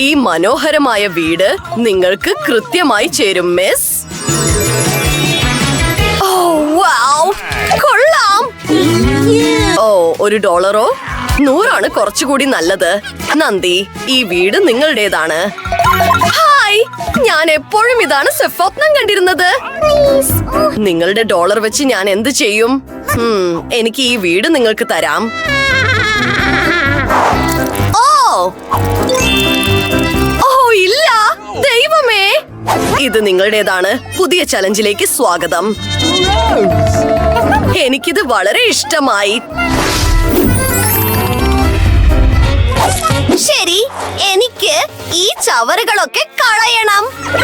ഈ മനോഹരമായ വീട് നിങ്ങൾക്ക് കൃത്യമായി ചേരും മിസ്. ഓ വൗ, കൊള്ളാം. ഓ, $1 100 കുറച്ചുകൂടി നല്ലത്. നന്ദി, ഈ വീട് നിങ്ങളുടേതാണ്. ഹായ്, ഞാൻ എപ്പോഴും ഇതാണ് സ്വപ്നം കണ്ടിരുന്നത്. നിങ്ങളുടെ ഡോളർ വെച്ച് ഞാൻ എന്ത് ചെയ്യും? എനിക്ക് ഈ വീട് നിങ്ങൾക്ക് തരാം. ഓ ഇല്ല, ദൈവമേ, ഇത് നിങ്ങളുടേതാണ്. പുതിയ ചലഞ്ചിലേക്ക് സ്വാഗതം. എനിക്കിത് വളരെ ഇഷ്ടമായി. ശരി, എനിക്ക് ഈ ചവറുകളൊക്കെ കളയണം.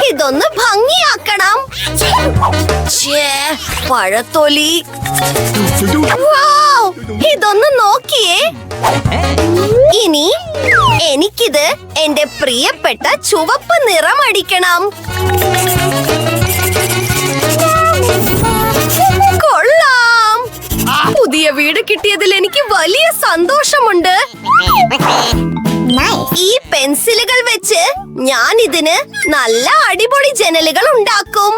ഇതൊന്ന് ഭംഗിയാക്കണം. പഴത്തൊലി. വൗ, ഇതൊന്ന് നോക്കിയേ. ഇനി എനിക്കിത് എന്റെ പ്രിയപ്പെട്ട ചുവപ്പ് നിറം അടിക്കണം. കൊള്ളാം. പുതിയ വീട് കിട്ടിയതിൽ എനിക്ക് വലിയ സന്തോഷമുണ്ട്. ഈ പെൻസിലുകൾ വെച്ച് ഞാൻ ഇതിന് നല്ല അടിപൊളി ജനലുകൾ ഉണ്ടാക്കും.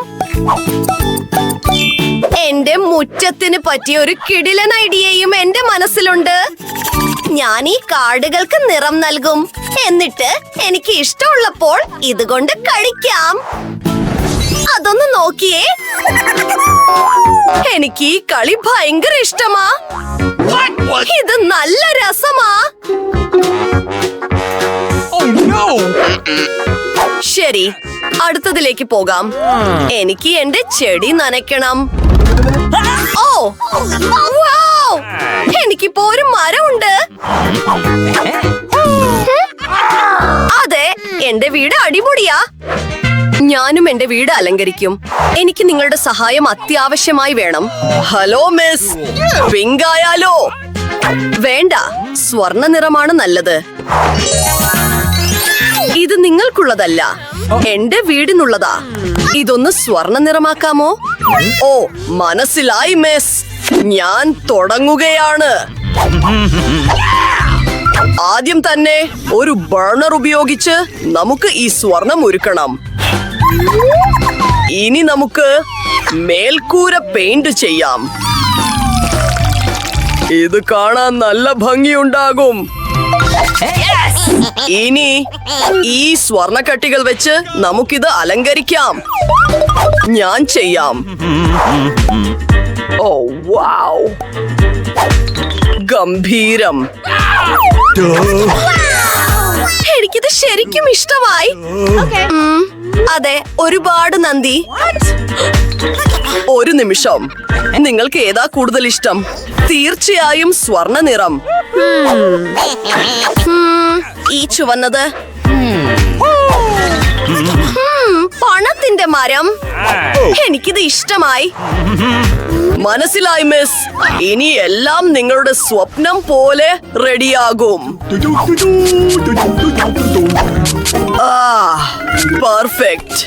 എന്റെ മുറ്റത്തിന് പറ്റിയ ഒരു കിടിലൻ ഐഡിയയും എന്റെ മനസ്സിലുണ്ട്. ഞാൻ ഈ കാർഡുകൾക്ക് നിറം നൽകും. എന്നിട്ട് എനിക്ക് ഇഷ്ടമുള്ളപ്പോൾ ഇതുകൊണ്ട് കളിക്കാം. അതൊന്ന് നോക്കിയേ. എനിക്ക് ഈ കളി ഭയങ്കര ഇഷ്ടമാ. ഇത് നല്ല രസമാ. ശരി, അടുത്തതിലേക്ക് പോകാം. എനിക്ക് എന്റെ ചെടി നനയ്ക്കണം. ഓ വൗ, എനിക്കിപ്പോ ഒരു മരമുണ്ട്. അതെ, എന്റെ വീട് അടിപൊളിയാ. ഞാനും എന്റെ വീട് അലങ്കരിക്കും. എനിക്ക് നിങ്ങളുടെ സഹായം അത്യാവശ്യമായി വേണം. ഹലോ മിസ്, പിങ്ക് ആയാലോ? വേണ്ട, സ്വർണ്ണ നിറമാണ് നല്ലത്. ഇത് നിങ്ങൾക്കുള്ളതല്ല, എന്റെ വീടിനുള്ളതാ. ഇതൊന്ന് സ്വർണ്ണ നിറമാക്കാമോ? ഓ, മനസ്സിലായി മിസ്. ഞാൻ തുടങ്ങുകയാണ്. ആദ്യം തന്നെ ഒരു ബർണർ ഉപയോഗിച്ച് നമുക്ക് ഈ സ്വർണം ഉരുക്കണം. ഇനി നമുക്ക് മേൽക്കൂര പെയിന്റ് ചെയ്യാം. ഇത് കാണാൻ നല്ല ഭംഗിയുണ്ടാകും. ഇനി ഈ സ്വർണക്കട്ടികൾ വെച്ച് നമുക്കിത് അലങ്കരിക്കാം. ഞാൻ ചെയ്യാം. ഓ വൗ, ഗംഭീരം. എനിക്കിത് ശരിക്കും ഇഷ്ടമായി. അതെ, ഒരുപാട് നന്ദി. ഒരു നിമിഷം, നിങ്ങൾക്ക് ഏതാ കൂടുതൽ ഇഷ്ടം? തീർച്ചയായും സ്വർണ്ണ നിറം. ഈ ചുവന്നത്. പണത്തിന്റെ മരം. എനിക്കിത് ഇഷ്ടമായി. മനസ്സിലായി മിസ്. ഇനി എല്ലാം നിങ്ങളുടെ സ്വപ്നം പോലെ റെഡിയാകും. പെർഫെക്റ്റ്.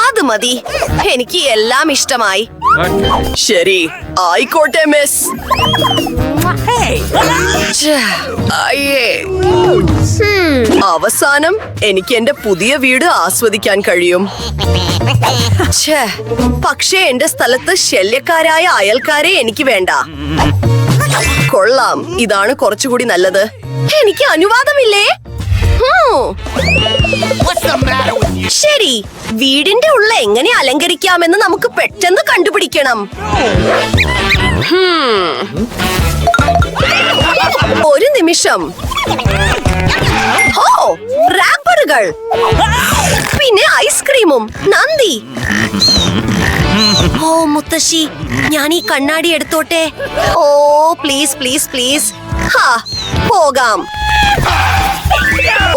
അത് മതി. എനിക്ക് എല്ലാം ഇഷ്ടമായി. ശരി, ആയിക്കോട്ടെ മിസ്. അവസാനം എനിക്ക് എന്റെ പുതിയ വീട് ആസ്വദിക്കാൻ കഴിയും. പക്ഷേ എന്റെ സ്ഥലത്ത് ശല്യക്കാരായ അയൽക്കാരെ എനിക്ക് വേണ്ട. കൊള്ളാം, ഇതാണ് കുറച്ചുകൂടി നല്ലത്. എനിക്ക് അനുവാദമില്ലേ? ശരി, വീടിന്റെ ഉള്ള എങ്ങനെ അലങ്കരിക്കാമെന്ന് നമുക്ക് പെട്ടെന്ന് കണ്ടുപിടിക്കണം. ഒരു നിമിഷം. ഓ, റാപ്പറുകൾ. പിന്നെ ഐസ്ക്രീമും. നന്ദി. ഓ മുത്തശ്ശി, ഞാൻ ഈ കണ്ണാടി എടുത്തോട്ടെ? ഓ പ്ലീസ് പ്ലീസ് പ്ലീസ്. പോകാം.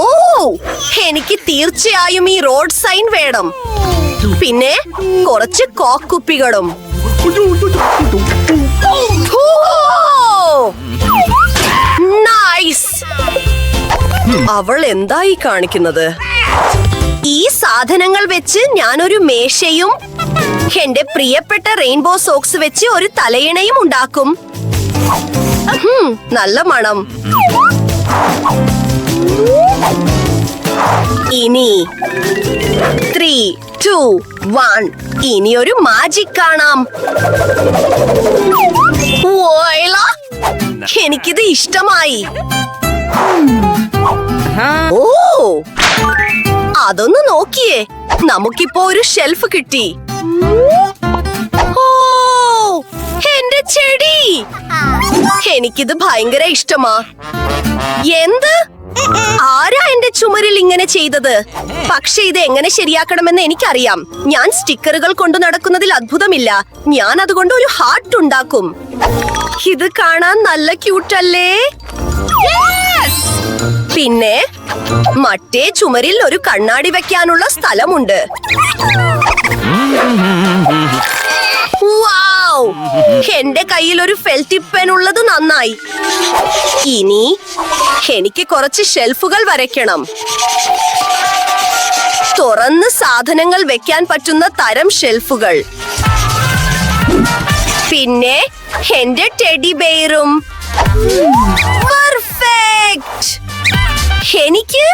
ഓ, എനിക്ക് തീർച്ചയായും ഈ റോഡ് സൈൻ വേണം. പിന്നെ കുറച്ച് കോക്ക് കുപ്പികളും. നൈസ്. അവൾ എന്തായി കാണിക്കുന്നത്? ഈ സാധനങ്ങൾ വെച്ച് ഞാനൊരു മേശയും എന്റെ പ്രിയപ്പെട്ട റെയിൻബോ സോക്സ് വെച്ച് ഒരു തലയിണയും ഉണ്ടാക്കും. നല്ല മണം. ഇനി 3, 2, 1 ഇനി ഒരു മാജിക് കാണാം. വോയില! എനിക്കിത് ഇഷ്ടമായി. ഓ, അതൊന്ന് നോക്കിയേ, നമുക്കിപ്പോ ഒരു ഷെൽഫ് കിട്ടി. ഓ, എന്റെ ചെടി! എനിക്കിത് ഭയങ്കര ഇഷ്ടമാ. എന്ത്? ആരാ എന്റെ ചുമരിൽ ഇങ്ങനെ ചെയ്തത്? പക്ഷെ ഇത് എങ്ങനെ ശരിയാക്കണമെന്ന് എനിക്കറിയാം. ഞാൻ സ്റ്റിക്കറുകൾ കൊണ്ടു നടക്കുന്നതിൽ അത്ഭുതമില്ല. ഞാൻ അതുകൊണ്ട് ഒരു ഹാർട്ട് ഉണ്ടാക്കും. ഇത് കാണാൻ നല്ല ക്യൂട്ടല്ലേ? പിന്നെ മറ്റേ ചുമരിൽ ഒരു കണ്ണാടി വെക്കാനുള്ള സ്ഥലമുണ്ട്. വൗ! എന്റെ കയ്യിൽ ഒരു ഫെൽറ്റ് പെൻ ഉള്ളത് നന്നായി. ഇനി എനിക്ക് കുറച്ച് ഷെൽഫുകൾ വരയ്ക്കണം. തുറന്ന് സാധനങ്ങൾ വെക്കാൻ പറ്റുന്ന തരം ഷെൽഫുകൾ. പിന്നെ എന്റെ ടെഡി ബെയറും. പെർഫെക്റ്റ്! എനിക്ക്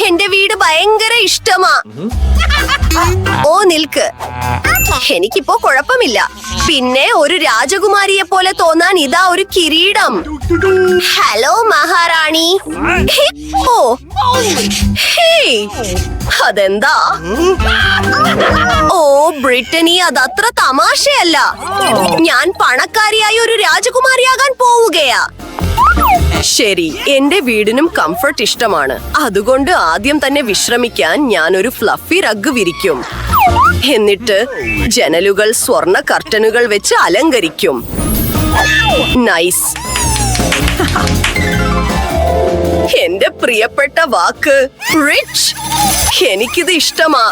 എന്റെ വീട് ഭയങ്കര ഇഷ്ടമാ. ഓ, നിൽക്ക്. എനിക്കിപ്പോ കുഴപ്പമില്ല. പിന്നെ ഒരു രാജകുമാരിയെ പോലെ തോന്നാൻ ഇതാ ഒരു കിരീടം. ഹലോ മഹാറാണി. ഓ, ഹേയ്, അതെന്താ? ഓ ബ്രിട്ടനി, അതത്ര തമാശയല്ല. ഞാൻ പണക്കാരിയായ ഒരു രാജകുമാരിയാകാൻ പോവുകയാ. ശരി, എന്റെ വീടിനും കംഫർട്ട് ഇഷ്ടമാണ്. അതുകൊണ്ട് ആദ്യം തന്നെ വിശ്രമിക്കാൻ ഞാൻ ഒരു ഫ്ലഫി റഗ് വിരിക്കും. എന്നിട്ട് ജനലുകൾ സ്വർണ്ണ കർട്ടനുകൾ വെച്ച് അലങ്കരിക്കും. നൈസ്. എന്റെ പ്രിയപ്പെട്ട വാക്ക് റിച്ച്. എനിക്കിത് ഇഷ്ടമാ.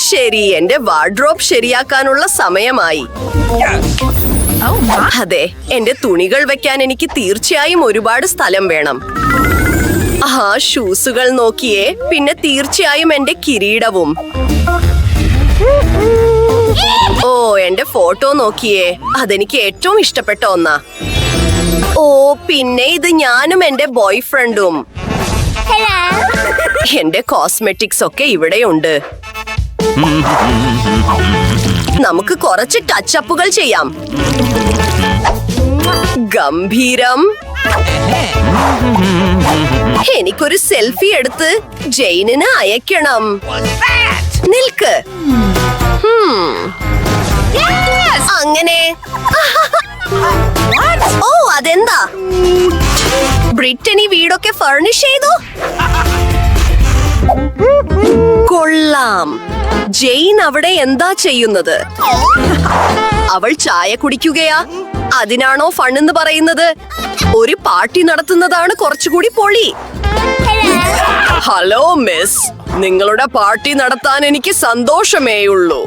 ശരി, എന്റെ വാർഡ്രോബ് ശരിയാക്കാനുള്ള സമയമായി. അതെ, എന്റെ തുണികൾ വെക്കാൻ എനിക്ക് തീർച്ചയായും ഒരുപാട് സ്ഥലം വേണം. ആ ഷൂസുകൾ നോക്കിയേ. പിന്നെ തീർച്ചയായും എന്റെ കിരീടവും. ഓ, എന്റെ ഫോട്ടോ നോക്കിയേ. അതെനിക്ക് ഏറ്റവും ഇഷ്ടപ്പെട്ട ഒന്നാ. ഓ, പിന്നെ ഇത് ഞാനും എന്റെ ബോയ് ഫ്രണ്ടും. എന്റെ കോസ്മെറ്റിക്സ് ഒക്കെ ഇവിടെയുണ്ട്. നമുക്ക് കുറച്ച് ടച്ചപ്പുകൾ ചെയ്യാം. ഗംഭീരം. എനിക്കൊരു സെൽഫി എടുത്ത് ജെയിനിന് അയക്കണം. നിൽക്ക്. അങ്ങനെ. ഓ, അതെന്താ? ബ്രിട്ടനി വീടൊക്കെ ഫർണിഷ് ചെയ്തു. കൊള്ളാം. ജെയിൻ അവിടെ എന്താ ചെയ്യുന്നത്? അവൾ ചായ കുടിക്കുകയാ. അതിനാണോ ഫണ്ണെന്ന് പറയുന്നത്? ഒരു പാർട്ടി നടത്തുന്നതാണ് കുറച്ചുകൂടി പൊളി. ഹലോ മിസ്, നിങ്ങളുടെ പാർട്ടി നടത്താൻ എനിക്ക് സന്തോഷമേയുള്ളൂ.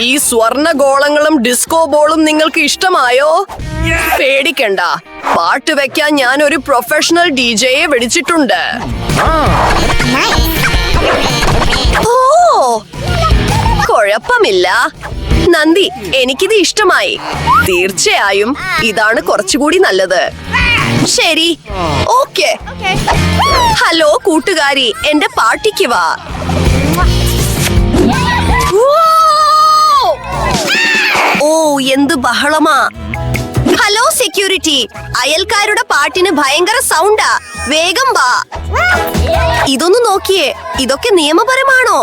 ഈ സ്വർണ്ണ ഗോളങ്ങളും ഡിസ്കോ ബോളും നിങ്ങൾക്ക് ഇഷ്ടമായോ? പേടിക്കണ്ട, പാട്ട് വെക്കാൻ ഞാൻ ഒരു പ്രൊഫഷണൽ ഡിജെയെ വിളിച്ചിട്ടുണ്ട്. ഓ, കുഴപ്പമില്ല നന്ദി, എനിക്കിത് ഇഷ്ടമായി. തീർച്ചയായും ഇതാണ് കുറച്ചുകൂടി നല്ലത്. ശരി, ഓക്കെ. ഹലോ കൂട്ടുകാരി, എന്റെ പാർട്ടിക്ക് വാ. ഓ, എന്ത് ബഹളമാ. ഹലോ സെക്യൂരിറ്റി, അയൽക്കാരുടെ പാട്ടിന് ഭയങ്കര സൗണ്ടാ. വേഗം വാ. ഇതൊന്ന് നോക്കിയേ, ഇതൊക്കെ നിയമപരമാണോ?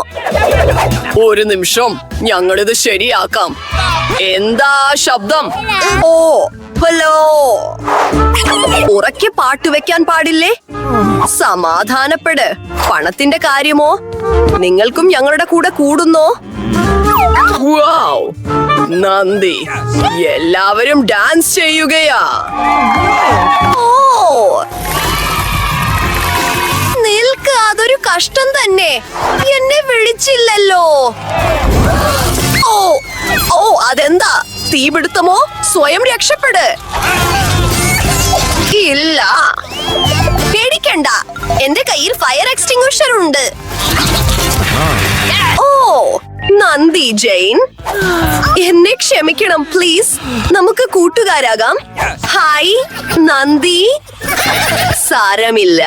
ഒരു നിമിഷം, ഞങ്ങളിത് ശരിയാക്കാം. എന്താ ശബ്ദം? ഓ, ഹലോ. ഉറക്കെ പാട്ട് വെക്കാൻ പാടില്ലേ? സമാധാനപ്പെട്. പണത്തിന്റെ കാര്യമോ? നിങ്ങൾക്കും ഞങ്ങളുടെ കൂടെ കൂടുന്നോ? വൗ, നന്ദി. എല്ലാവരും ഡാൻസ് ചെയ്യുകയാ. ഓ, നിൽക്ക്. അതൊരു കഷ്ടം തന്നെ. എന്നെ വിളിച്ചില്ലല്ലോ. ഓ ഓ, അതെന്താ? തീപിടുത്തമോ? സ്വയം രക്ഷപ്പെട്. ഇല്ല, പേടിക്കണ്ട, എന്റെ കയ്യിൽ ഫയർ എക്സ്റ്റിംഗ്വിഷർ ഉണ്ട്. ഓ, നന്ദി ജെയിൻ. എന്നെ ക്ഷമിക്കണം പ്ലീസ്. നമുക്ക് കൂട്ടുകാരാകാം. ഹായ് നന്ദി. സാരമില്ല.